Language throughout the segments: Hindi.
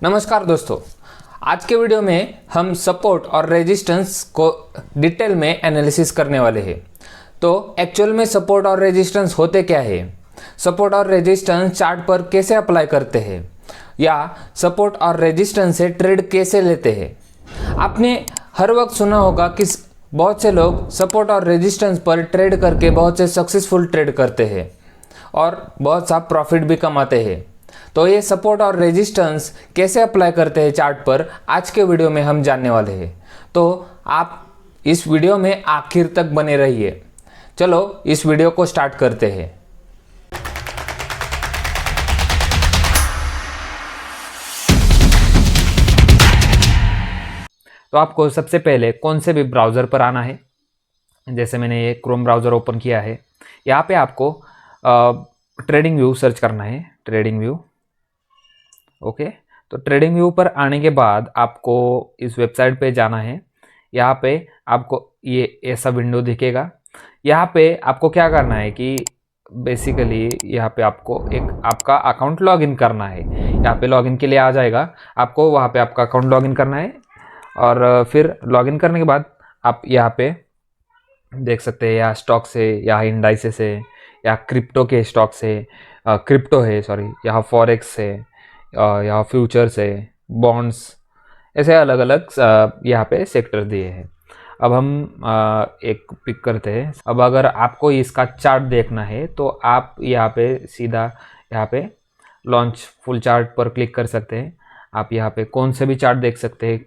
नमस्कार दोस्तों, आज के वीडियो में हम सपोर्ट और रेजिस्टेंस को डिटेल में एनालिसिस करने वाले हैं। तो एक्चुअल में सपोर्ट और रेजिस्टेंस होते क्या है, सपोर्ट और रेजिस्टेंस चार्ट पर कैसे अप्लाई करते हैं, या सपोर्ट और रेजिस्टेंस से ट्रेड कैसे लेते हैं। आपने हर वक्त सुना होगा कि बहुत से लोग सपोर्ट और रेजिस्टेंस पर ट्रेड करके बहुत से सक्सेसफुल ट्रेड करते हैं और बहुत सा प्रॉफिट भी कमाते हैं। तो ये सपोर्ट और रेजिस्टेंस कैसे अप्लाई करते हैं चार्ट पर, आज के वीडियो में हम जानने वाले हैं। तो आप इस वीडियो में आखिर तक बने रहिए। चलो इस वीडियो को स्टार्ट करते हैं। तो आपको सबसे पहले कौन से भी ब्राउज़र पर आना है। जैसे मैंने ये क्रोम ब्राउज़र ओपन किया है, यहाँ पे आपको ट्रेडिंग व्यू सर्च करना है। Trading view, okay. तो ट्रेडिंग व्यू पर आने के बाद आपको इस वेबसाइट पे जाना है। यहाँ पे आपको ये ऐसा विंडो दिखेगा। यहाँ पे आपको क्या करना है कि बेसिकली यहाँ पे आपको एक आपका अकाउंट लॉगिन करना है। यहाँ पे लॉगिन के लिए आ जाएगा, आपको वहाँ पे आपका अकाउंट लॉगिन करना है। और फिर लॉगिन करने के बाद आप यहाँ पे देख सकते हैं, या स्टॉक से, या इंडाइसेस से, या क्रिप्टो के स्टॉक से, क्रिप्टो है सॉरी, यहाँ फॉरेक्स से, यहाँ फ्यूचर्स है, बॉन्ड्स, ऐसे अलग अलग यहाँ पे सेक्टर दिए हैं। अब हम एक पिक करते हैं। अब अगर आपको इसका चार्ट देखना है तो आप यहाँ पे सीधा यहाँ पे लॉन्च फुल चार्ट पर क्लिक कर सकते हैं। आप यहाँ पे कौन से भी चार्ट देख सकते हैं,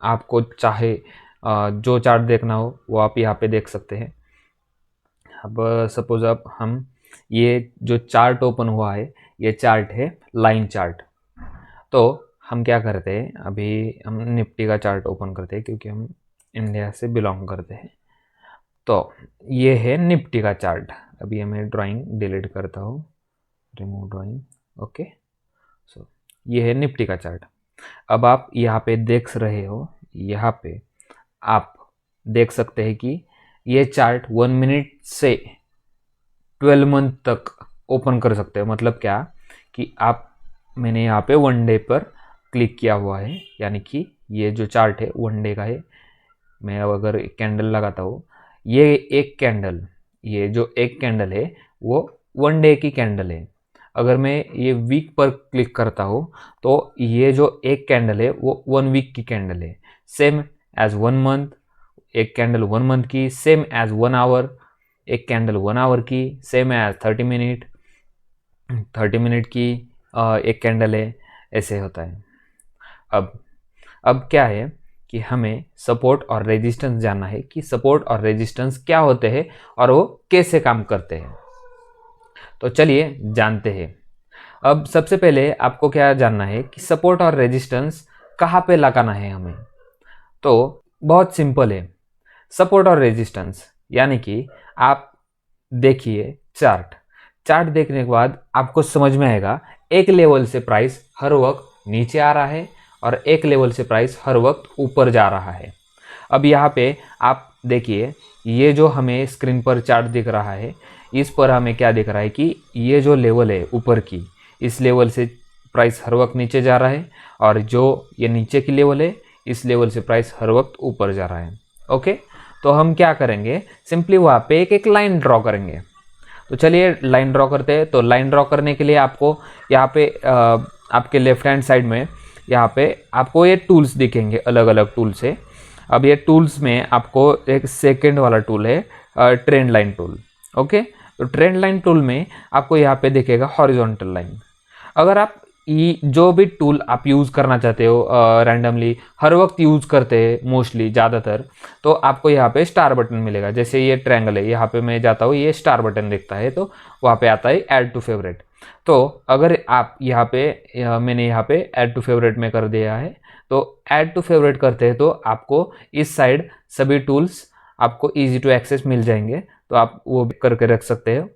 आपको चाहे जो चार्ट देखना हो वो आप यहाँ पे देख सकते हैं। अब सपोज अब हम ये जो चार्ट ओपन हुआ है, ये चार्ट है लाइन चार्ट। तो हम क्या करते हैं, अभी हम निफ्टी का चार्ट ओपन करते हैं क्योंकि हम इंडिया से बिलोंग करते हैं। तो ये है निफ्टी का चार्ट। अभी मैं ड्राइंग डिलीट करता हूँ, रिमूव ड्राइंग, ओके। सो ये है निफ्टी का चार्ट। अब आप यहाँ पे देख रहे हो, यहाँ पे आप देख सकते हैं कि ये चार्ट 1 मिनट से 12 मंथ तक ओपन कर सकते हो। मतलब क्या कि आप, मैंने यहाँ पे 1 डे पर क्लिक किया हुआ है, यानी कि ये जो चार्ट है 1 डे का है। मैं अब अगर कैंडल लगाता हूँ, ये एक कैंडल, ये जो एक कैंडल है वो 1 डे की कैंडल है। अगर मैं ये वीक पर क्लिक करता हूँ तो ये जो एक कैंडल है वो 1 वीक की कैंडल है। सेम एज 1 मंथ, एक कैंडल 1 मंथ की, सेम एज 1 आवर, एक कैंडल 1 आवर की, सेम एज 30 मिनट की एक कैंडल है। ऐसे होता है। अब क्या है कि हमें सपोर्ट और रेजिस्टेंस जानना है कि सपोर्ट और रेजिस्टेंस क्या होते हैं और वो कैसे काम करते हैं। तो चलिए जानते हैं। अब सबसे पहले आपको क्या जानना है कि सपोर्ट और रेजिस्टेंस कहाँ पे लगाना है हमें। तो बहुत सिंपल है। सपोर्ट और रेजिस्टेंस यानी कि आप देखिए चार्ट देखने के बाद आपको समझ में आएगा, एक लेवल से प्राइस हर वक्त नीचे आ रहा है और एक लेवल से प्राइस हर वक्त ऊपर जा रहा है। अब यहाँ पे आप देखिए, ये जो हमें स्क्रीन पर चार्ट दिख रहा है, इस पर हमें क्या दिख रहा है कि ये जो लेवल है ऊपर की, इस लेवल से प्राइस हर वक्त नीचे जा रहा है, और जो ये नीचे की लेवल है, इस लेवल से प्राइस हर वक्त ऊपर जा रहा है। ओके, तो हम क्या करेंगे, सिंपली वहाँ पे एक लाइन ड्रॉ करेंगे। तो चलिए लाइन ड्रॉ करते हैं। तो लाइन ड्रॉ करने के लिए आपको यहाँ पे आपके लेफ्ट हैंड साइड में यहाँ पे आपको ये टूल्स दिखेंगे, अलग अलग टूल्स है। अब ये टूल्स में आपको एक सेकंड वाला टूल है, ट्रेंड लाइन टूल। ओके, तो ट्रेंड लाइन टूल में आपको यहाँ पे दिखेगा हॉरिजॉन्टल लाइन। अगर आप जो भी टूल आप यूज़ करना चाहते हो, रैंडमली हर वक्त यूज़ करते हैं मोस्टली ज़्यादातर, तो आपको यहाँ पे स्टार बटन मिलेगा। जैसे ये ट्रायंगल है, यहाँ पे मैं जाता हूँ, ये स्टार बटन दिखता है, तो वहाँ पे आता है ऐड टू फेवरेट। तो अगर आप यहाँ पे मैंने यहाँ पे ऐड टू फेवरेट में कर दिया है, तो ऐड टू फेवरेट करते हैं तो आपको इस साइड सभी टूल्स आपको ईजी टू एक्सेस मिल जाएंगे। तो आप वो भी करके रख सकते हो।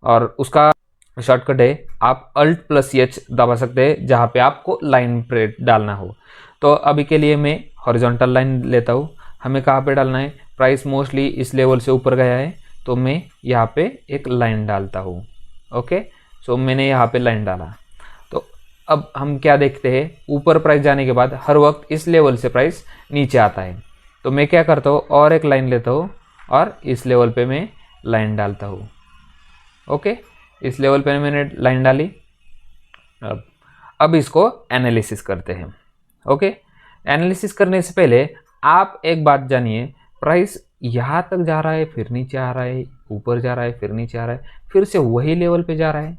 और उसका शॉर्टकट है, आप Alt+H दबा सकते हैं जहाँ पे आपको लाइन पे डालना हो। तो अभी के लिए मैं हॉरिजॉन्टल लाइन लेता हूँ। हमें कहाँ पे डालना है, प्राइस मोस्टली इस लेवल से ऊपर गया है, तो मैं यहाँ पे एक लाइन डालता हूँ। ओके, सो मैंने यहाँ पे लाइन डाला। तो अब हम क्या देखते हैं, ऊपर प्राइस जाने के बाद हर वक्त इस लेवल से प्राइस नीचे आता है। तो मैं क्या करता हूँ, और एक लाइन लेता हूँ और इस लेवल पे मैं लाइन डालता हूँ। ओके, इस लेवल पे मैंने लाइन डाली। अब इसको एनालिसिस करते हैं। ओके, एनालिसिस करने से पहले आप एक बात जानिए, प्राइस यहाँ तक जा रहा है, फिर नीचे आ रहा है, ऊपर जा रहा है, फिर नीचे आ रहा है, फिर से वही लेवल पे जा रहा है।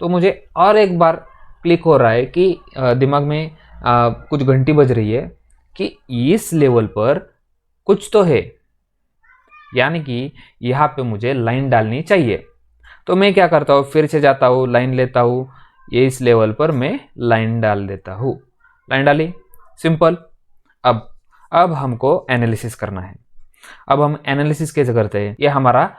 तो मुझे और एक बार क्लिक हो रहा है कि दिमाग में कुछ घंटी बज रही है कि इस लेवल पर कुछ तो है, यानी कि यहाँ पे मुझे लाइन डालनी चाहिए। तो मैं क्या करता हूँ, फिर से जाता हूँ, लाइन लेता हूँ, ये इस लेवल पर मैं लाइन डाल देता हूँ। लाइन डाली, सिंपल। अब हमको एनालिसिस करना है। अब हम एनालिसिस कैसे करते हैं, ये हमारा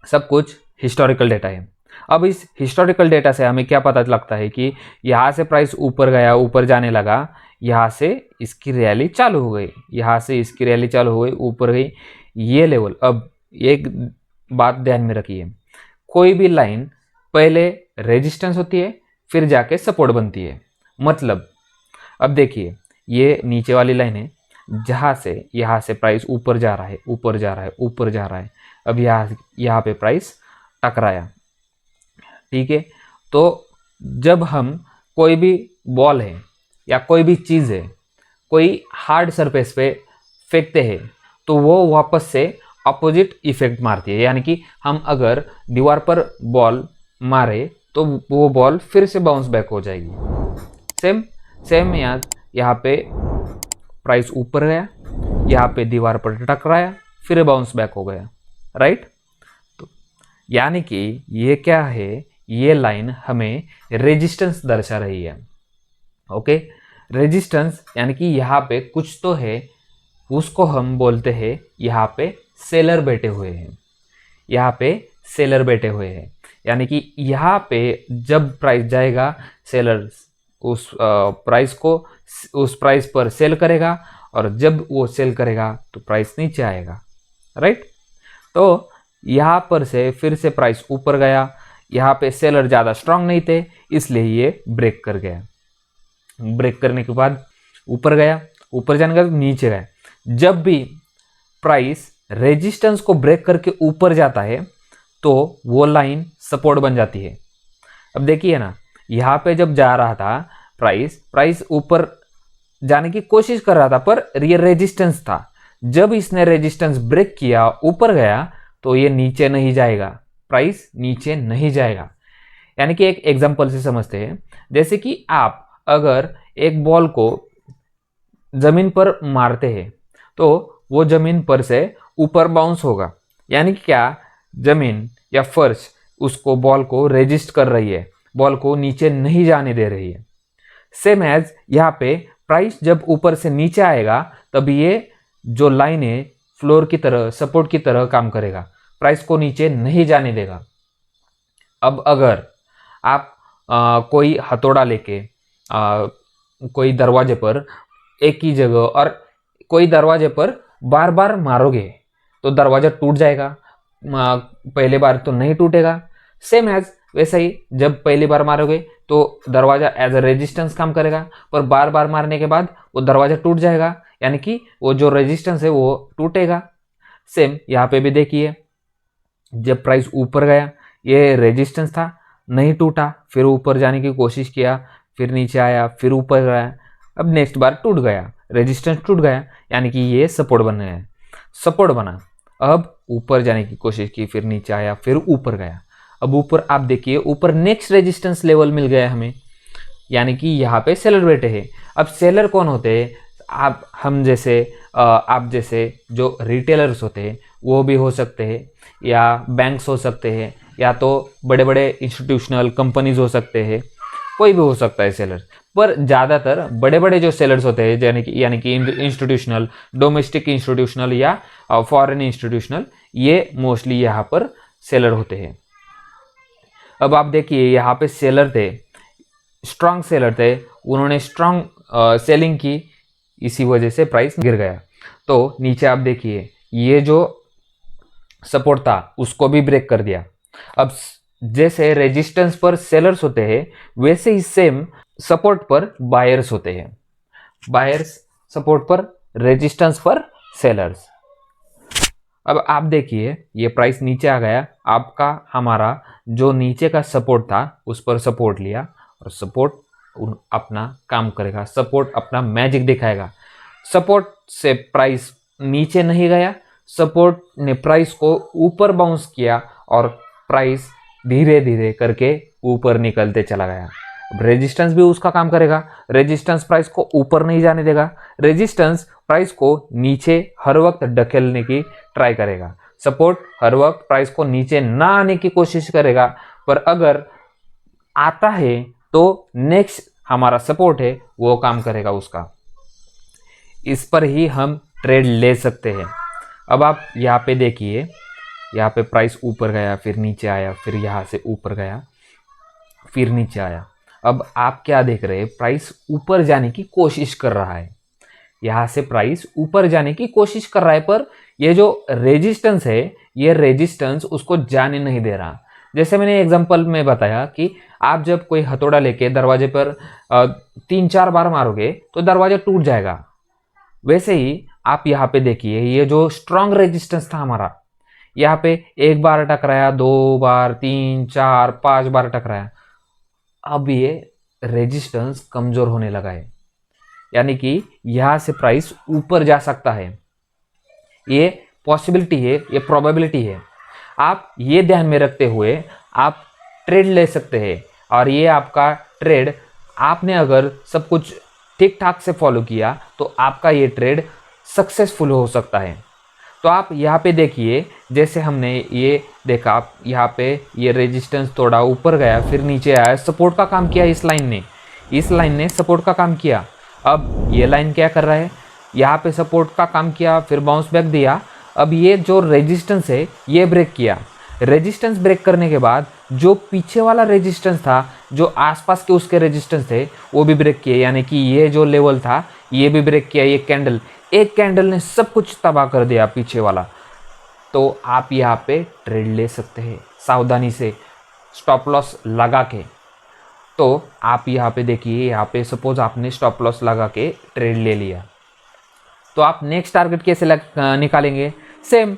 सब कुछ हिस्टोरिकल डेटा है। अब इस हिस्टोरिकल डेटा से हमें क्या पता लगता है कि यहाँ से प्राइस ऊपर गया, ऊपर जाने लगा, यहाँ से इसकी रैली चालू हो गई, यहाँ से इसकी रैली चालू हो गई, ऊपर गई, ये लेवल। अब एक बात ध्यान में रखिए, कोई भी लाइन पहले रेजिस्टेंस होती है, फिर जाके सपोर्ट बनती है। मतलब अब देखिए, ये नीचे वाली लाइन है, जहाँ से यहाँ से प्राइस ऊपर जा रहा है, ऊपर जा रहा है, ऊपर जा रहा है। अब यहाँ पे प्राइस टकराया, ठीक है। तो जब हम कोई भी बॉल है या कोई भी चीज़ है, कोई हार्ड सरफेस पे फेंकते हैं, तो वो वापस से अपोजिट इफेक्ट मारती है। यानी कि हम अगर दीवार पर बॉल मारे तो वो बॉल फिर से बाउंस बैक हो जाएगी। सेम यहाँ पे प्राइस ऊपर गया, यहाँ पे दीवार पर टकराया, फिर बाउंस बैक हो गया, राइट। तो यानी कि ये क्या है, ये लाइन हमें रेजिस्टेंस दर्शा रही है। ओके, रेजिस्टेंस यानी कि यहाँ पे कुछ तो है, उसको हम बोलते हैं यहाँ पे सेलर बैठे हुए हैं, यहाँ पे सेलर बैठे हुए हैं। यानी कि यहाँ पे जब प्राइस जाएगा, सेलर उस प्राइस को उस प्राइस पर सेल करेगा, और जब वो सेल करेगा तो प्राइस नीचे आएगा, राइट। तो यहाँ पर से फिर से प्राइस ऊपर गया, यहाँ पे सेलर ज़्यादा स्ट्रांग नहीं थे, इसलिए ये ब्रेक कर गया। ब्रेक करने के बाद ऊपर गया, ऊपर जाने के बाद नीचे गया। जब भी प्राइस रेजिस्टेंस को ब्रेक करके ऊपर जाता है तो वो लाइन सपोर्ट बन जाती है। अब देखिए ना, यहाँ पे जब जा रहा था प्राइस ऊपर जाने की कोशिश कर रहा था, पर ये रेजिस्टेंस था। जब इसने रेजिस्टेंस ब्रेक किया, ऊपर गया, तो ये नीचे नहीं जाएगा, प्राइस नीचे नहीं जाएगा। यानी कि एक एग्जांपल से समझते हैं, जैसे कि आप अगर एक बॉल को जमीन पर मारते हैं तो वो जमीन पर से ऊपर बाउंस होगा। यानी कि क्या, जमीन या फर्श उसको बॉल को रेजिस्ट कर रही है, बॉल को नीचे नहीं जाने दे रही है। सेम एज यहाँ पे प्राइस जब ऊपर से नीचे आएगा, तब ये जो लाइन है फ्लोर की तरह, सपोर्ट की तरह काम करेगा, प्राइस को नीचे नहीं जाने देगा। अब अगर आप कोई हथौड़ा लेके कोई दरवाजे पर एक ही जगह और कोई दरवाजे पर बार बार मारोगे तो दरवाजा टूट जाएगा, पहले बार तो नहीं टूटेगा। सेम एज वैसा ही, जब पहली बार मारोगे तो दरवाजा एज अ रेजिस्टेंस काम करेगा, पर बार बार मारने के बाद वो दरवाजा टूट जाएगा, यानी कि वो जो रेजिस्टेंस है वो टूटेगा। सेम यहाँ पे भी देखिए, जब प्राइस ऊपर गया, ये रेजिस्टेंस था, नहीं टूटा, फिर ऊपर जाने की कोशिश किया, फिर नीचे आया, फिर ऊपर गया, अब नेक्स्ट बार टूट गया, रेजिस्टेंस टूट गया, यानी कि ये सपोर्ट बन गया, सपोर्ट बना। अब ऊपर जाने की कोशिश की, फिर नीचे आया, फिर ऊपर गया। अब ऊपर आप देखिए, ऊपर नेक्स्ट रेजिस्टेंस लेवल मिल गया हमें, यानी कि यहाँ पे सेलर बैठे हैं। अब सेलर कौन होते हैं, आप जैसे जो रिटेलर्स होते हैं वो भी हो सकते हैं, या बैंक्स हो सकते हैं, या तो बड़े बड़े इंस्टीट्यूशनल कंपनीज हो सकते हैं, कोई भी हो सकता है सेलर। पर ज़्यादातर बड़े बड़े जो सेलर्स होते हैं, यानी कि इंस्टीट्यूशनल, डोमेस्टिक इंस्टीट्यूशनल या फॉरेन इंस्टीट्यूशनल, ये मोस्टली यहाँ पर सेलर होते हैं। अब आप देखिए, यहाँ पे सेलर थे, स्ट्रांग सेलर थे, उन्होंने स्ट्रांग सेलिंग की, इसी वजह से प्राइस गिर गया। तो नीचे आप देखिए, ये जो सपोर्ट था उसको भी ब्रेक कर दिया। अब जैसे रेजिस्टेंस पर सेलर्स होते हैं वैसे ही सेम सपोर्ट पर बायर्स होते हैं। बायर्स सपोर्ट पर, रेजिस्टेंस पर सेलर्स। अब आप देखिए ये प्राइस नीचे आ गया, आपका हमारा जो नीचे का सपोर्ट था उस पर सपोर्ट लिया और सपोर्ट अपना काम करेगा, सपोर्ट अपना मैजिक दिखाएगा। सपोर्ट से प्राइस नीचे नहीं गया, सपोर्ट ने प्राइस को ऊपर बाउंस किया और प्राइस धीरे धीरे करके ऊपर निकलते चला गया। रेजिस्टेंस भी उसका काम करेगा, रेजिस्टेंस प्राइस को ऊपर नहीं जाने देगा, रेजिस्टेंस प्राइस को नीचे हर वक्त ढकेलने की ट्राई करेगा, सपोर्ट हर वक्त प्राइस को नीचे ना आने की कोशिश करेगा, पर अगर आता है तो नेक्स्ट हमारा सपोर्ट है वो काम करेगा उसका। इस पर ही हम ट्रेड ले सकते हैं। अब आप यहाँ पे देखिए, यहाँ पे प्राइस ऊपर गया, फिर नीचे आया, फिर यहाँ से ऊपर गया, फिर नीचे आया। अब आप क्या देख रहे हैं, प्राइस ऊपर जाने की कोशिश कर रहा है, यहाँ से प्राइस ऊपर जाने की कोशिश कर रहा है, पर ये जो रेजिस्टेंस है ये रेजिस्टेंस उसको जाने नहीं दे रहा। जैसे मैंने एग्जांपल में बताया कि आप जब कोई हथौड़ा लेके दरवाजे पर 3-4 बार मारोगे तो दरवाजा टूट जाएगा। वैसे ही आप यहाँ पे देखिए, ये जो स्ट्रॉन्ग रेजिस्टेंस था हमारा, यहाँ पे 1 बार टकराया, 2 बार, 3, 4, 5 बार टकराया, अब ये रेजिस्टेंस कमजोर होने लगा है, यानी कि यहाँ से प्राइस ऊपर जा सकता है। ये पॉसिबिलिटी है, ये प्रोबेबिलिटी है। आप ये ध्यान में रखते हुए आप ट्रेड ले सकते हैं, और ये आपका ट्रेड, आपने अगर सब कुछ ठीक ठाक से फॉलो किया तो आपका ये ट्रेड सक्सेसफुल हो सकता है। तो आप यहाँ पे देखिए, जैसे हमने ये देखा, आप यहाँ पे ये रेजिस्टेंस तोड़ा, ऊपर गया, फिर नीचे आया, सपोर्ट का काम किया इस लाइन ने सपोर्ट का काम किया। अब ये लाइन क्या कर रहा है, यहाँ पे सपोर्ट का काम किया, फिर बाउंस बैक दिया। अब ये जो रेजिस्टेंस है ये ब्रेक किया, रेजिस्टेंस ब्रेक करने के बाद जो पीछे वाला रेजिस्टेंस था, जो आसपास के उसके रेजिस्टेंस थे वो भी ब्रेक किए, यानी कि ये जो लेवल था ये भी ब्रेक किया। ये कैंडल, एक कैंडल ने सब कुछ तबाह कर दिया पीछे वाला। तो आप यहाँ पे ट्रेड ले सकते हैं सावधानी से, स्टॉप लॉस लगा के। तो आप यहाँ पे देखिए, यहाँ पे सपोज आपने स्टॉप लॉस लगा के ट्रेड ले लिया, तो आप नेक्स्ट टारगेट कैसे निकालेंगे, सेम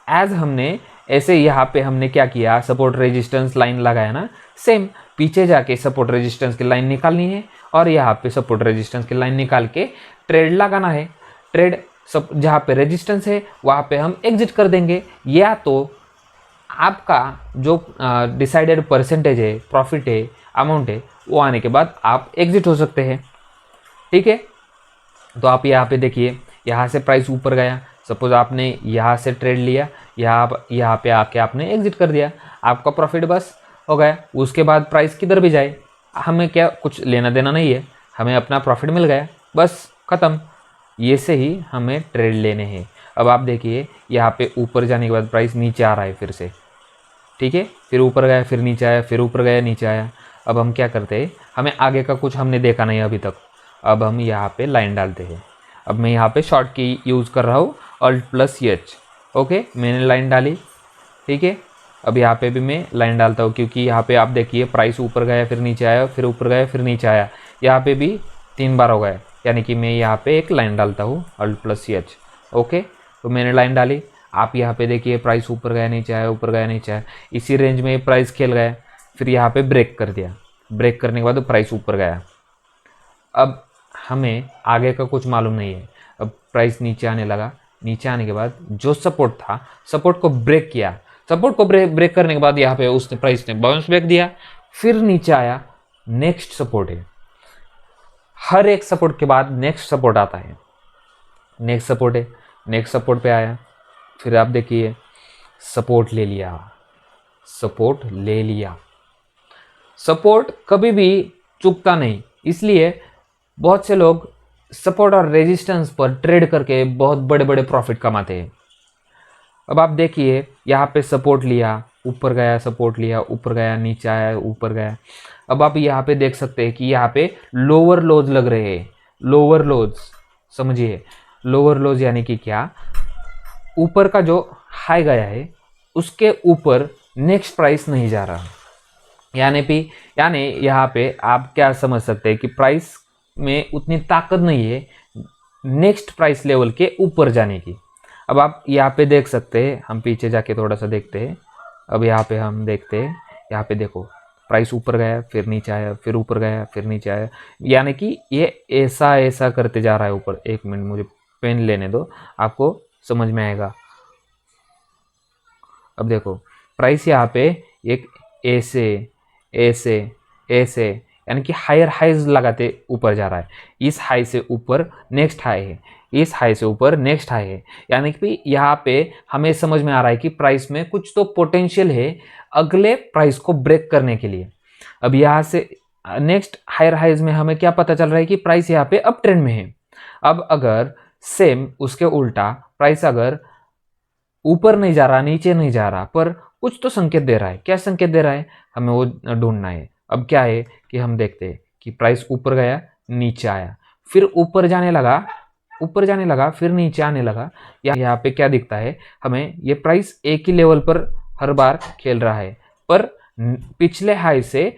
एज हमने ऐसे यहाँ पे हमने क्या किया, सपोर्ट रेजिस्टेंस लाइन लगाया ना, सेम पीछे जाके सपोर्ट रेजिस्टेंस की लाइन निकालनी है और यहाँ पे सपोर्ट रेजिस्टेंस की लाइन निकाल के ट्रेड लगाना है। ट्रेड सब जहाँ पे रेजिस्टेंस है वहाँ पे हम एग्जिट कर देंगे, या तो आपका जो डिसाइडेड परसेंटेज है, प्रॉफिट है, अमाउंट है, वो आने के बाद आप एग्जिट हो सकते हैं। ठीक है, तो आप यहाँ पे देखिए, यहाँ से प्राइस ऊपर गया, सपोज आपने यहाँ से ट्रेड लिया, यहाँ पे आके आपने एग्जिट कर दिया, आपका प्रॉफिट बस हो गया। उसके बाद प्राइस किधर भी जाए हमें क्या कुछ लेना देना नहीं है, हमें अपना प्रॉफिट मिल गया, बस ख़त्म। ये से ही हमें ट्रेड लेने हैं। अब आप देखिए, यहाँ पे ऊपर जाने के बाद प्राइस नीचे आ रहा है फिर से, ठीक है, फिर ऊपर गया, फिर नीचे आया, फिर ऊपर गया, नीचे आया। अब हम क्या करते हैं, हमें आगे का कुछ हमने देखा नहीं अभी तक, अब हम यहाँ पे लाइन डालते हैं। अब मैं यहाँ पे शॉर्ट की यूज़ कर रहा हूँ, Alt+H। ओके, मैंने लाइन डाली, ठीक है। अब यहाँ पे भी मैं लाइन डालता हूँ, क्योंकि यहाँ पे आप देखिए प्राइस ऊपर गया, फिर नीचे आया, फिर ऊपर गया, फिर नीचे आया, यहाँ पे भी 3 बार हो गया, यानी कि मैं यहाँ पे एक लाइन डालता हूँ, Alt+H। ओके, तो मैंने लाइन डाली। आप यहाँ पे देखिए प्राइस ऊपर गया, नीचे आया, ऊपर गया, नीचे आया, इसी रेंज में प्राइस खेल गया, फिर यहाँ पे ब्रेक कर दिया, ब्रेक करने के बाद प्राइस ऊपर गया। अब हमें आगे का कुछ मालूम नहीं है, अब प्राइस नीचे आने लगा, नीचे आने के बाद जो सपोर्ट था, सपोर्ट को ब्रेक किया, सपोर्ट को ब्रेक करने के बाद यहाँ पे उसने प्राइस ने बाउंस बैक दिया, फिर नीचे आया, नेक्स्ट सपोर्ट है। हर एक सपोर्ट के बाद नेक्स्ट सपोर्ट आता है, नेक्स्ट सपोर्ट है, नेक्स्ट सपोर्ट पे आया, फिर आप देखिए सपोर्ट ले लिया, सपोर्ट ले लिया। सपोर्ट कभी भी चूकता नहीं, इसलिए बहुत से लोग सपोर्ट और रेजिस्टेंस पर ट्रेड करके बहुत बड़े बड़े प्रॉफिट कमाते हैं। अब आप देखिए, यहाँ पे सपोर्ट लिया, ऊपर गया, सपोर्ट लिया, ऊपर गया, नीचे आया, ऊपर गया। अब आप यहाँ पे देख सकते हैं कि यहाँ पे लोअर लोज लग रहे हैं, लोअर लोज, समझिए लोअर लोज यानी कि क्या, ऊपर का जो हाई गया है उसके ऊपर नेक्स्ट प्राइस नहीं जा रहा, यानी यहाँ पे आप क्या समझ सकते हैं कि प्राइस में उतनी ताकत नहीं है नेक्स्ट प्राइस लेवल के ऊपर जाने की। अब आप यहाँ पे देख सकते हैं, हम पीछे जाके थोड़ा सा देखते हैं। अब यहाँ पे हम देखते हैं, यहाँ पे देखो प्राइस ऊपर गया फिर नीचे आया फिर ऊपर गया फिर नीचे आया, यानी कि ये ऐसा ऐसा करते जा रहा है ऊपर। एक मिनट मुझे पेन लेने दो, आपको समझ में आएगा। अब देखो प्राइस यहाँ पे एक ऐसे ऐसे ऐसे यानी कि हायर हाइज लगाते ऊपर जा रहा है। इस हाई से ऊपर नेक्स्ट हाई है, इस हाई से ऊपर नेक्स्ट हाई है, यानी कि यहाँ पे हमें समझ में आ रहा है कि प्राइस में कुछ तो पोटेंशियल है अगले प्राइस को ब्रेक करने के लिए। अब यहाँ से नेक्स्ट हायर हाइज में हमें क्या पता चल रहा है कि प्राइस यहाँ पे अप ट्रेंड में है। अब अगर सेम उसके उल्टा प्राइस अगर ऊपर नहीं जा रहा नीचे नहीं जा रहा पर कुछ तो संकेत दे रहा है, क्या संकेत दे रहा है हमें वो ढूंढना है। अब क्या है कि हम देखते हैं कि प्राइस ऊपर गया नीचे आया फिर ऊपर जाने लगा फिर नीचे आने लगा। यहाँ पे क्या दिखता है हमें, ये प्राइस एक ही लेवल पर हर बार खेल रहा है पर पिछले हाई से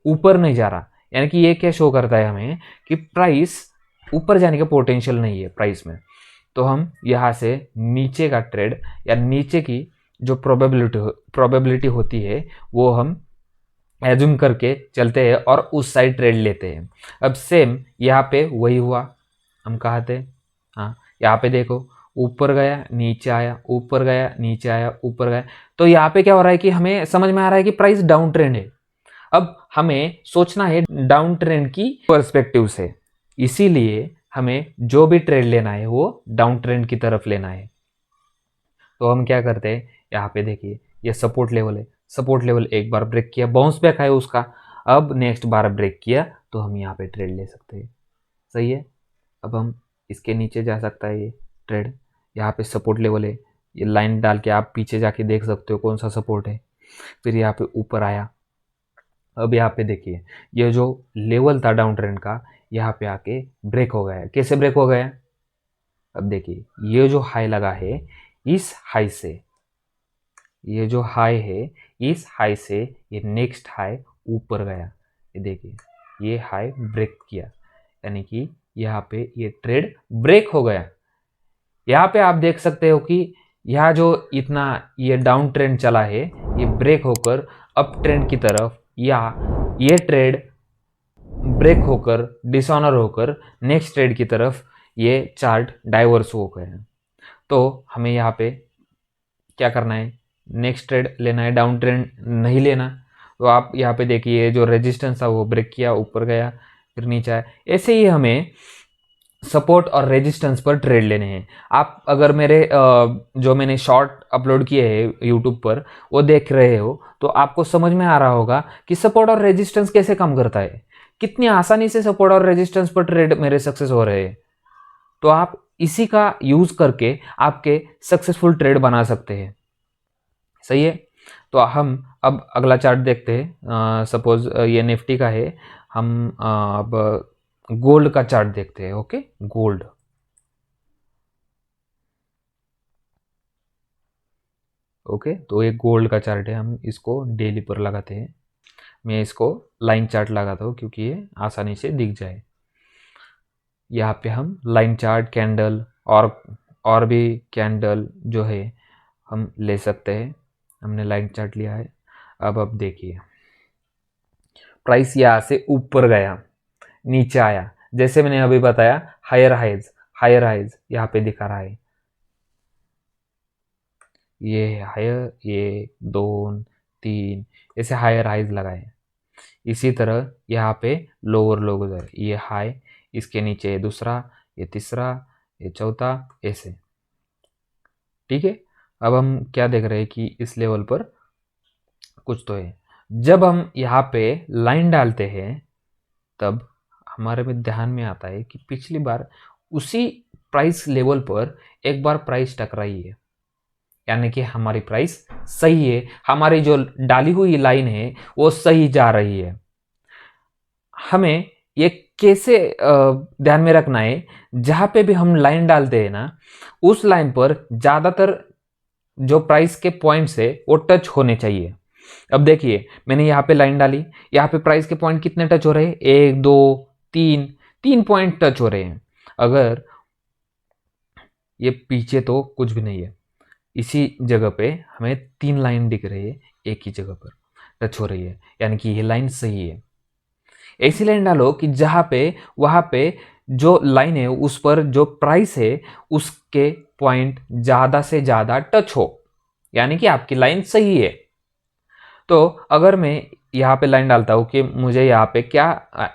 ऊपर नहीं जा रहा, यानी कि ये क्या शो करता है हमें कि प्राइस ऊपर जाने का पोटेंशियल नहीं है प्राइस में। तो हम यहाँ से नीचे का ट्रेड या नीचे की जो प्रोबेबिलिटी होती है वो हम एज्यूम करके चलते हैं और उस साइड ट्रेड लेते हैं। अब सेम यहाँ पे वही हुआ, हम कहा थे, हाँ यहाँ पे देखो ऊपर गया नीचे आया ऊपर गया नीचे आया ऊपर गया। तो यहाँ पे क्या हो रहा है कि हमें समझ में आ रहा है कि प्राइस डाउन ट्रेंड है। अब हमें सोचना है डाउन ट्रेंड की पर्सपेक्टिव से, इसीलिए हमें जो भी ट्रेड लेना है वो डाउन ट्रेंड की तरफ लेना है। तो हम क्या करते हैं, यहाँ पे देखिए ये सपोर्ट लेवल है, सपोर्ट लेवल एक बार ब्रेक किया बाउंस बैक है उसका, अब नेक्स्ट बार ब्रेक किया तो हम यहाँ पे ट्रेड ले सकते हैं। सही है, अब हम इसके नीचे जा सकता है ये ट्रेड, यहाँ पे सपोर्ट लेवल है, ये लाइन डाल के आप पीछे जाके देख सकते हो कौन सा सपोर्ट है। फिर यहाँ पे ऊपर आया, अब यहाँ पे देखिए ये जो लेवल था डाउन ट्रेंड का यहाँ पे आके ब्रेक हो गया। कैसे ब्रेक हो गया, अब देखिए ये जो हाई लगा है इस हाई से, ये जो हाई है इस हाई से ये नेक्स्ट हाई ऊपर गया, ये देखिए ये हाई ब्रेक किया, यानी कि यहाँ पे ये ट्रेड ब्रेक हो गया। यहाँ पे आप देख सकते हो कि यहाँ जो इतना ये डाउन ट्रेंड चला है ये ब्रेक होकर अप ट्रेंड की तरफ, या ये ट्रेड ब्रेक होकर डिसऑनर होकर नेक्स्ट ट्रेड की तरफ ये चार्ट डाइवर्स हो गए हैं। तो हमें यहाँ पे क्या करना है, नेक्स्ट ट्रेड लेना है, डाउन ट्रेंड नहीं लेना। तो आप यहाँ पे देखिए जो रेजिस्टेंस था वो ब्रेक किया ऊपर गया फिर नीचे आया। ऐसे ही हमें सपोर्ट और रेजिस्टेंस पर ट्रेड लेने हैं। आप अगर मेरे जो मैंने शॉर्ट अपलोड किए हैं यूट्यूब पर वो देख रहे हो तो आपको समझ में आ रहा होगा कि सपोर्ट और रेजिस्टेंस कैसे काम करता है, कितनी आसानी से सपोर्ट और रेजिस्टेंस पर ट्रेड मेरे सक्सेस हो रहे हैं। तो आप इसी का यूज करके आपके सक्सेसफुल ट्रेड बना सकते हैं। सही है, तो हम अब अगला चार्ट देखते हैं। सपोज ये निफ्टी का है, हम अब गोल्ड का चार्ट देखते हैं। ओके, गोल्ड, ओके तो ये गोल्ड का चार्ट है, हम इसको डेली पर लगाते हैं। मैं इसको लाइन चार्ट लगाता हूँ क्योंकि ये आसानी से दिख जाए। यहाँ पे हम लाइन चार्ट, कैंडल और भी कैंडल जो है हम ले सकते हैं। हमने लाइन चार्ट लिया है। अब देखिए प्राइस यहाँ से ऊपर गया नीचे आया, जैसे मैंने अभी बताया हायर हाइज यहाँ पे दिखा रहा है, ये हायर, ये 2 3 ऐसे हायर हाइज लगाए। इसी तरह यहाँ पे लोअर ये हाई, इसके नीचे ये दूसरा, ये तीसरा, ये चौथा, ऐसे। ठीक है, अब हम क्या देख रहे हैं कि इस लेवल पर कुछ तो है। जब हम यहाँ पे लाइन डालते हैं तब हमारे में ध्यान में आता है कि पिछली बार उसी प्राइस लेवल पर एक बार प्राइस टकराई है, यानी कि हमारी प्राइस सही है, हमारी जो डाली हुई लाइन है वो सही जा रही है। हमें ये कैसे ध्यान में रखना है, जहां पे भी हम लाइन डालते हैं ना उस लाइन पर ज्यादातर जो प्राइस के पॉइंट्स है वो टच होने चाहिए। अब देखिए मैंने यहाँ पे लाइन डाली, यहाँ पे प्राइस के पॉइंट कितने टच हो रहे हैं, 1 2 3, 3 पॉइंट टच हो रहे हैं। अगर ये पीछे तो कुछ भी नहीं है, इसी जगह पे हमें 3 लाइन दिख रही है, एक ही जगह पर टच हो रही है, यानी कि ये लाइन सही है। ऐसी लाइन डालो कि जहां पे वहां पे जो लाइन है उस पर जो प्राइस है उसके पॉइंट ज्यादा से ज्यादा टच हो, यानी कि आपकी लाइन सही है। तो अगर मैं यहाँ पे लाइन डालता हूँ कि मुझे यहाँ पे क्या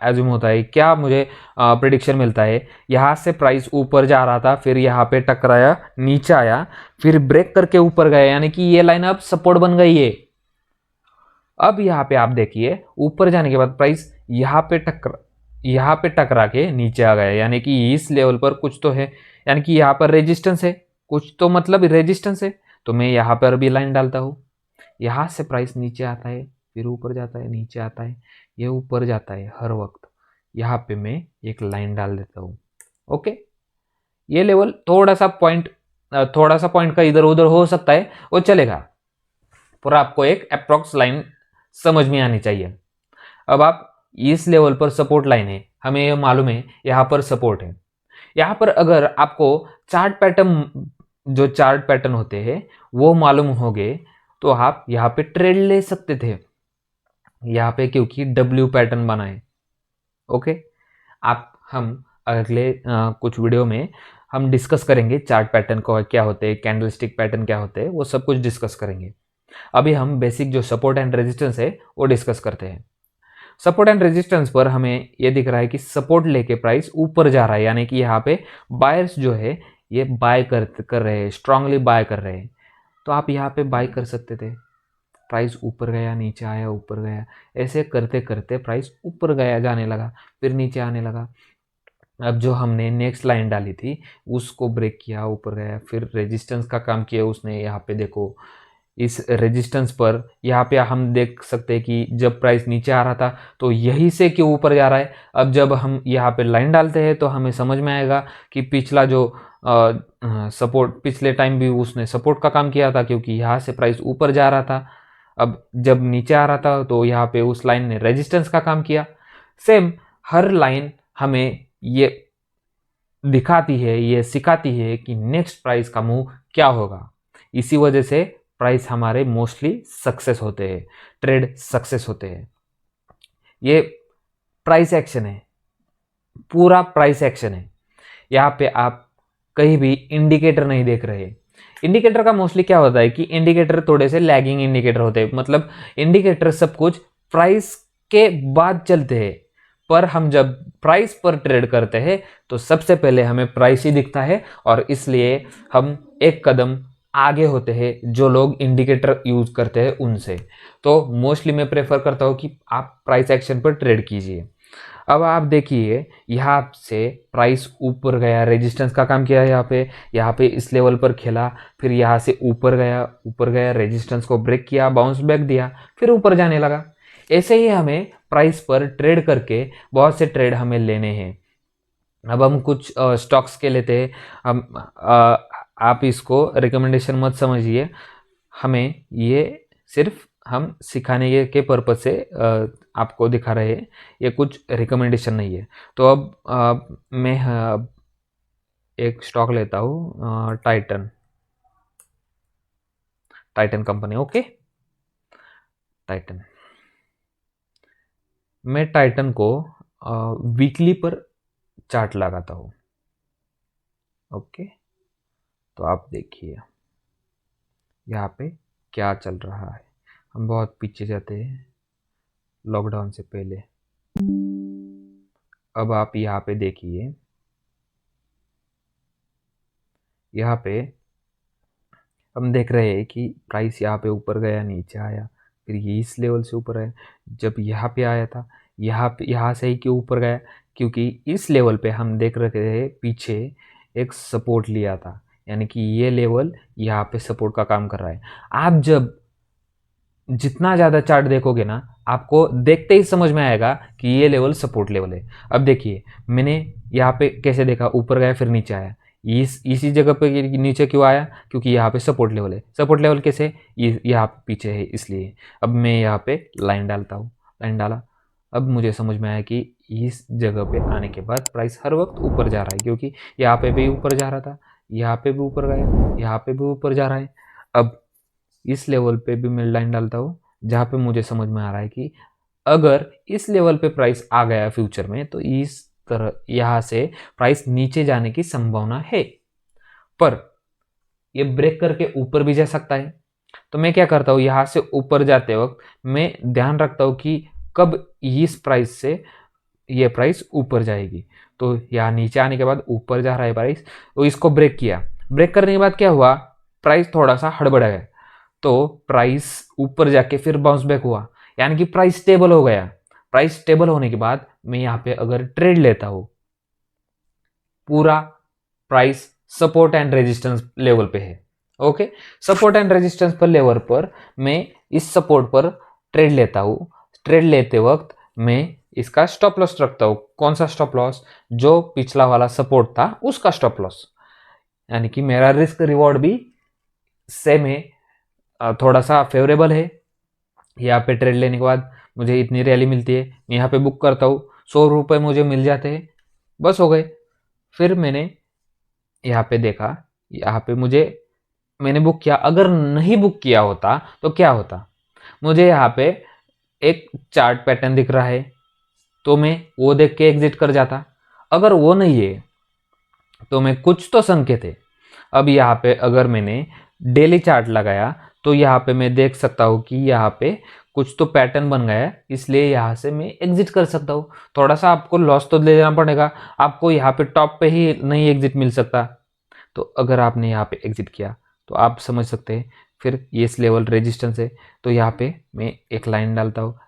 एज्यूम होता है, क्या मुझे प्रिडिक्शन मिलता है, यहाँ से प्राइस ऊपर जा रहा था, फिर यहाँ पे टकराया, नीचे आया, फिर ब्रेक करके ऊपर गया, यानी कि ये लाइन अब सपोर्ट बन गई है। अब यहाँ पे आप देखिए ऊपर जाने के बाद प्राइस यहाँ पे टकरा के नीचे आ गया, यानी कि इस लेवल पर कुछ तो है, यानी कि यहाँ पर रेजिस्टेंस है, कुछ तो मतलब रेजिस्टेंस है। तो मैं यहाँ पर भी लाइन डालता हूँ, यहाँ से प्राइस नीचे आता है, फिर ऊपर जाता है, नीचे आता है, ये ऊपर जाता है हर वक्त। यहाँ पे मैं एक लाइन डाल देता हूँ। ओके, ये लेवल थोड़ा सा पॉइंट का इधर उधर हो सकता है, वो चलेगा, पर आपको एक अप्रोक्स लाइन समझ में आनी चाहिए। अब आप इस लेवल पर सपोर्ट लाइन है, हमें ये मालूम है यहाँ पर सपोर्ट है। यहाँ पर अगर आपको जो चार्ट पैटर्न होते हैं वो मालूम हो गए तो आप यहाँ पे ट्रेड ले सकते थे, यहाँ पे क्योंकि डब्ल्यू पैटर्न बना है। ओके, हम अगले कुछ वीडियो में हम डिस्कस करेंगे चार्ट पैटर्न को क्या होते हैं, कैंडलस्टिक पैटर्न क्या होते हैं, वो सब कुछ डिस्कस करेंगे। अभी हम बेसिक जो सपोर्ट एंड रेजिस्टेंस है वो डिस्कस करते हैं। सपोर्ट एंड रेजिस्टेंस पर हमें ये दिख रहा है कि सपोर्ट लेके प्राइस ऊपर जा रहा है, यानी कि यहाँ पे बायर्स जो है ये बाय कर रहे हैं, स्ट्रांगली बाय कर रहे हैं। तो आप यहाँ पे बाय कर सकते थे, प्राइस ऊपर गया, नीचे आया, ऊपर गया, ऐसे करते करते प्राइस ऊपर गया, जाने लगा, फिर नीचे आने लगा। अब जो हमने नेक्स्ट लाइन डाली थी उसको ब्रेक किया, ऊपर गया, फिर रेजिस्टेंस का काम किया उसने। यहाँ पे देखो इस रेजिस्टेंस पर यहाँ पे हम देख सकते हैं कि जब प्राइस नीचे आ रहा था तो यहीं से क्यों ऊपर जा रहा है। अब जब हम यहाँ पे लाइन डालते हैं तो हमें समझ में आएगा कि पिछला जो सपोर्ट, पिछले टाइम भी उसने सपोर्ट का काम किया था, क्योंकि यहाँ से प्राइस ऊपर जा रहा था। अब जब नीचे आ रहा था तो यहाँ पे उस लाइन ने रेजिस्टेंस का काम किया। सेम हर लाइन हमें ये दिखाती है, ये सिखाती है कि नेक्स्ट प्राइस का मूव क्या होगा। इसी वजह से प्राइस हमारे मोस्टली सक्सेस होते हैं, ट्रेड सक्सेस होते हैं। ये प्राइस एक्शन है, पूरा प्राइस एक्शन है। यहाँ पे आप कहीं भी इंडिकेटर नहीं देख रहे। इंडिकेटर का मोस्टली क्या होता है कि इंडिकेटर थोड़े से लैगिंग इंडिकेटर होते हैं, मतलब इंडिकेटर सब कुछ प्राइस के बाद चलते हैं, पर हम जब प्राइस पर ट्रेड करते हैं तो सबसे पहले हमें प्राइस ही दिखता है, और इसलिए हम एक कदम आगे होते हैं जो लोग इंडिकेटर यूज करते हैं उनसे। तो मोस्टली मैं प्रेफर करता हूँ कि आप प्राइस एक्शन पर ट्रेड कीजिए। अब आप देखिए यहाँ से प्राइस ऊपर गया, रेजिस्टेंस का काम किया, यहाँ पे इस लेवल पर खेला, फिर यहाँ से ऊपर गया, रेजिस्टेंस को ब्रेक किया, बाउंस बैक दिया, फिर ऊपर जाने लगा। ऐसे ही हमें प्राइस पर ट्रेड करके बहुत से ट्रेड हमें लेने हैं। अब हम कुछ स्टॉक्स के लेते हैं। हम आप इसको रिकमेंडेशन मत समझिए, हमें ये सिर्फ हम सिखाने के पर्पज से आपको दिखा रहे हैं, ये कुछ रिकमेंडेशन नहीं है। तो अब मैं एक स्टॉक लेता हूँ, टाइटन कंपनी। ओके, टाइटन, मैं टाइटन को वीकली पर चार्ट लगाता हूँ। ओके, तो आप देखिए यहाँ पे क्या चल रहा है। हम बहुत पीछे जाते हैं लॉकडाउन से पहले। अब आप यहाँ पे देखिए, यहाँ पे हम देख रहे हैं कि प्राइस यहाँ पे ऊपर गया, नीचे आया, फिर ये इस लेवल से ऊपर आया। जब यहाँ पे आया था, यहाँ से ही क्यों ऊपर गया, क्योंकि इस लेवल पे हम देख रहे थे पीछे एक सपोर्ट लिया था, यानी कि ये लेवल यहाँ पे सपोर्ट का काम कर रहा है। आप जब जितना ज़्यादा चार्ट देखोगे ना, आपको देखते ही समझ में आएगा कि ये लेवल सपोर्ट लेवल है। अब देखिए मैंने यहाँ पे कैसे देखा, ऊपर गया फिर नीचे आया, इसी जगह पे नीचे क्यों आया, क्योंकि यहाँ पे सपोर्ट लेवल है। सपोर्ट लेवल कैसे, यहाँ पे पीछे है इसलिए। अब मैं यहाँ पे लाइन डालता हूँ, लाइन डाला। अब मुझे समझ में आया कि इस जगह पे आने के बाद प्राइस हर वक्त ऊपर जा रहा है, क्योंकि यहाँ पे भी ऊपर जा रहा था, यहाँ पे भी ऊपर गया, यहाँ पे भी ऊपर जा रहा है। अब इस लेवल पे भी मैं लाइन डालता हूँ, जहाँ पे मुझे समझ में आ रहा है कि अगर इस लेवल पे प्राइस आ गया फ्यूचर में, तो इस तरह यहाँ से प्राइस नीचे जाने की संभावना है, पर ये ब्रेक करके ऊपर भी जा सकता है। तो मैं क्या करता हूँ, यहाँ से ऊपर जाते वक्त मैं ध्यान रखता हूँ कि कब इस प्राइस से ये प्राइस ऊपर जाएगी। तो यहाँ नीचे आने के बाद ऊपर जा रहा है प्राइस, तो इसको ब्रेक किया। ब्रेक करने के बाद क्या हुआ, प्राइस थोड़ा सा हड़बड़ा गया, तो प्राइस ऊपर जाके फिर बाउंस बैक हुआ, यानी कि प्राइस स्टेबल हो गया। प्राइस स्टेबल होने के बाद मैं यहाँ पे अगर ट्रेड लेता हूँ, पूरा price support and resistance level पे है। ओके, सपोर्ट एंड रेजिस्टेंस पर लेवल पर मैं इस सपोर्ट पर ट्रेड लेता हूँ। ट्रेड लेते वक्त मैं इसका स्टॉप लॉस रखता हूँ। कौन सा स्टॉप लॉस, जो पिछला वाला सपोर्ट था उसका स्टॉप लॉस, यानी कि मेरा रिस्क रिवॉर्ड भी सेम है, थोड़ा सा फेवरेबल है। यहाँ पे ट्रेड लेने के बाद मुझे इतनी रैली मिलती है, मैं यहाँ पे बुक करता हूँ, 100 रुपये मुझे मिल जाते हैं, बस हो गए। फिर मैंने यहाँ पे देखा, यहाँ पे मैंने बुक किया। अगर नहीं बुक किया होता तो क्या होता, मुझे यहाँ पे एक चार्ट पैटर्न दिख रहा है, तो मैं वो देख के एग्जिट कर जाता। अगर वो नहीं है तो मैं कुछ तो संकेत है। अब यहाँ पे अगर मैंने डेली चार्ट लगाया तो यहाँ पे मैं देख सकता हूँ कि यहाँ पे कुछ तो पैटर्न बन गया है, इसलिए यहाँ से मैं एग्जिट कर सकता हूँ। थोड़ा सा आपको लॉस तो ले लेना पड़ेगा, आपको यहाँ पे टॉप पे ही नहीं एग्जिट मिल सकता। तो अगर आपने यहाँ पे एग्जिट किया तो आप समझ सकते हैं। फिर ये लेवल रेजिस्टेंस है, तो यहाँ पे मैं एक लाइन डालता हूँ,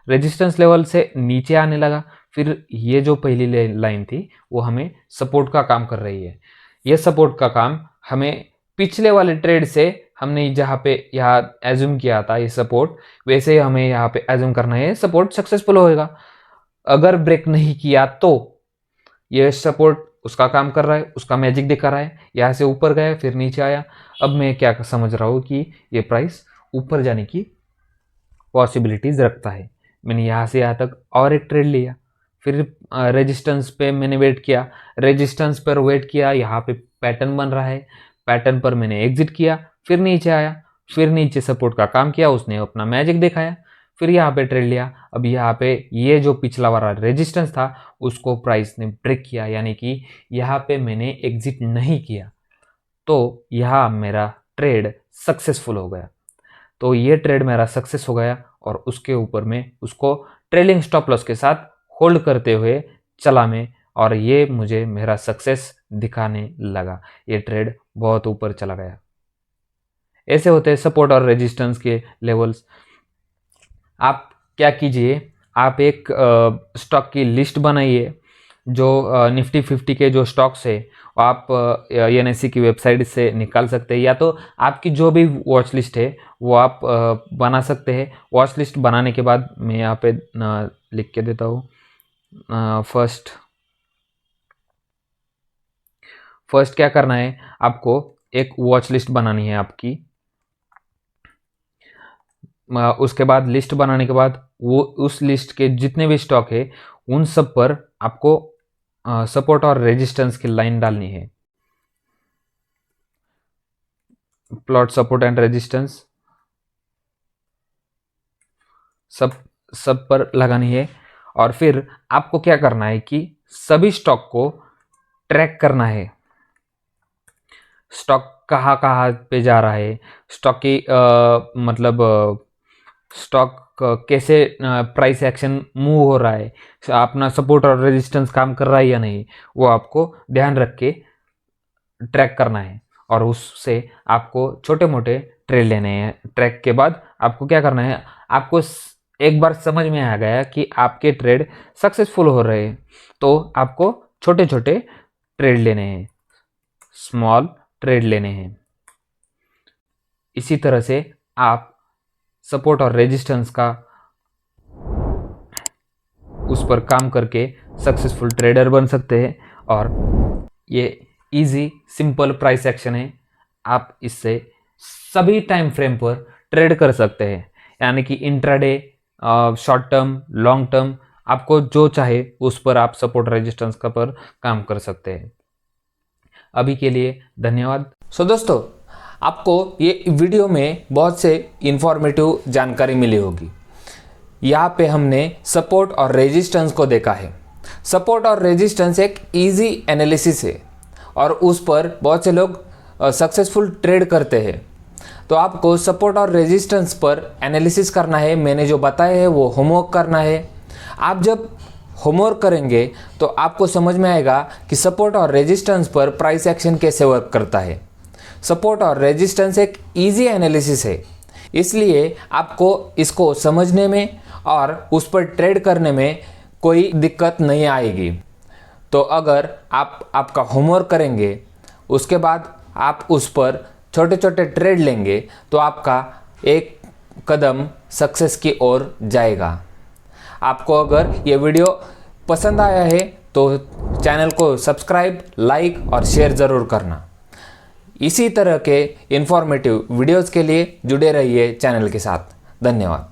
रेजिस्टेंस लेवल से नीचे आने लगा। फिर ये जो पहली लाइन थी वो हमें सपोर्ट का काम कर रही है। ये सपोर्ट का काम हमें पिछले वाले ट्रेड से हमने जहाँ पे यहाँ एज्यूम किया था ये सपोर्ट, वैसे ही हमें यहाँ पे एज्यूम करना है सपोर्ट सक्सेसफुल होएगा। अगर ब्रेक नहीं किया तो ये सपोर्ट उसका काम कर रहा है, उसका मैजिक दिखा रहा है, यहाँ से ऊपर गया फिर नीचे आया। अब मैं क्या समझ रहा हूँ कि ये प्राइस ऊपर जाने की पॉसिबिलिटीज रखता है। मैंने यहाँ से यहाँ तक और एक ट्रेड लिया, फिर रेजिस्टेंस पे मैंने वेट किया, रेजिस्टेंस पर वेट किया, यहाँ पे पैटर्न बन रहा है, पैटर्न पर मैंने एग्जिट किया, फिर नीचे आया, फिर नीचे सपोर्ट का काम किया, उसने अपना मैजिक दिखाया, फिर यहाँ पे ट्रेड लिया। अब यहाँ पे ये जो पिछला वाला रेजिस्टेंस था उसको प्राइस ने ब्रेक किया, यानी कि यहाँ पे मैंने एग्जिट नहीं किया, तो यहाँ मेरा ट्रेड सक्सेसफुल हो गया। तो ये ट्रेड मेरा सक्सेस हो गया और उसके ऊपर में उसको ट्रेलिंग स्टॉप लॉस के साथ होल्ड करते हुए चला मैं, और ये मुझे मेरा सक्सेस दिखाने लगा। ये ट्रेड बहुत ऊपर चला गया। ऐसे होते हैं सपोर्ट और रेजिस्टेंस के लेवल्स। आप क्या कीजिए, आप एक स्टॉक की लिस्ट बनाइए, जो निफ्टी 50 के जो स्टॉक्स है वो आप NSE की वेबसाइट से निकाल सकते हैं, या तो आपकी जो भी वॉच लिस्ट है वो आप बना सकते हैं। वॉच लिस्ट बनाने के बाद मैं यहाँ पे लिख के देता हूँ। फर्स्ट क्या करना है, आपको एक वॉच लिस्ट बनानी है आपकी। उसके बाद लिस्ट बनाने के बाद वो उस लिस्ट के जितने भी स्टॉक है उन सब पर आपको सपोर्ट और रेजिस्टेंस की लाइन डालनी है। प्लॉट सपोर्ट एंड रेजिस्टेंस सब पर लगानी है। और फिर आपको क्या करना है कि सभी स्टॉक को ट्रैक करना है, स्टॉक कहाँ कहाँ पे जा रहा है, स्टॉक की मतलब स्टॉक कैसे प्राइस एक्शन मूव हो रहा है, अपना सपोर्ट और रेजिस्टेंस काम कर रहा है या नहीं, वो आपको ध्यान रख के ट्रैक करना है। और उससे आपको छोटे मोटे ट्रेड लेने हैं। ट्रैक के बाद आपको क्या करना है, आपको एक बार समझ में आ गया कि आपके ट्रेड सक्सेसफुल हो रहे हैं, तो आपको छोटे छोटे ट्रेड लेने हैं, स्मॉल ट्रेड लेने हैं। इसी तरह से आप सपोर्ट और रेजिस्टेंस का उस पर काम करके सक्सेसफुल ट्रेडर बन सकते हैं और ये इजी सिंपल प्राइस एक्शन है। आप इससे सभी टाइम फ्रेम पर ट्रेड कर सकते हैं, यानी कि intraday, short term, long term, आपको जो चाहे उस पर आप सपोर्ट रेजिस्टेंस का पर काम कर सकते हैं। अभी के लिए धन्यवाद। सो दोस्तों, आपको ये वीडियो में बहुत से इंफॉर्मेटिव जानकारी मिली होगी। यहाँ पे हमने सपोर्ट और रेजिस्टेंस को देखा है। सपोर्ट और रेजिस्टेंस एक इजी एनालिसिस है और उस पर बहुत से लोग सक्सेसफुल ट्रेड करते हैं। तो आपको सपोर्ट और रेजिस्टेंस पर एनालिसिस करना है। मैंने जो बताया है वो होमवर्क करना है। आप जब होमवर्क करेंगे तो आपको समझ में आएगा कि सपोर्ट और रेजिस्टेंस पर प्राइस एक्शन कैसे वर्क करता है। सपोर्ट और रेजिस्टेंस एक इजी एनालिसिस है, इसलिए आपको इसको समझने में और उस पर ट्रेड करने में कोई दिक्कत नहीं आएगी। तो अगर आप आपका होमवर्क करेंगे, उसके बाद आप उस पर छोटे छोटे ट्रेड लेंगे, तो आपका एक कदम सक्सेस की ओर जाएगा। आपको अगर ये वीडियो पसंद आया है तो चैनल को सब्सक्राइब, लाइक और शेयर ज़रूर करना। इसी तरह के इंफॉर्मेटिव वीडियोज़ के लिए जुड़े रहिए चैनल के साथ। धन्यवाद।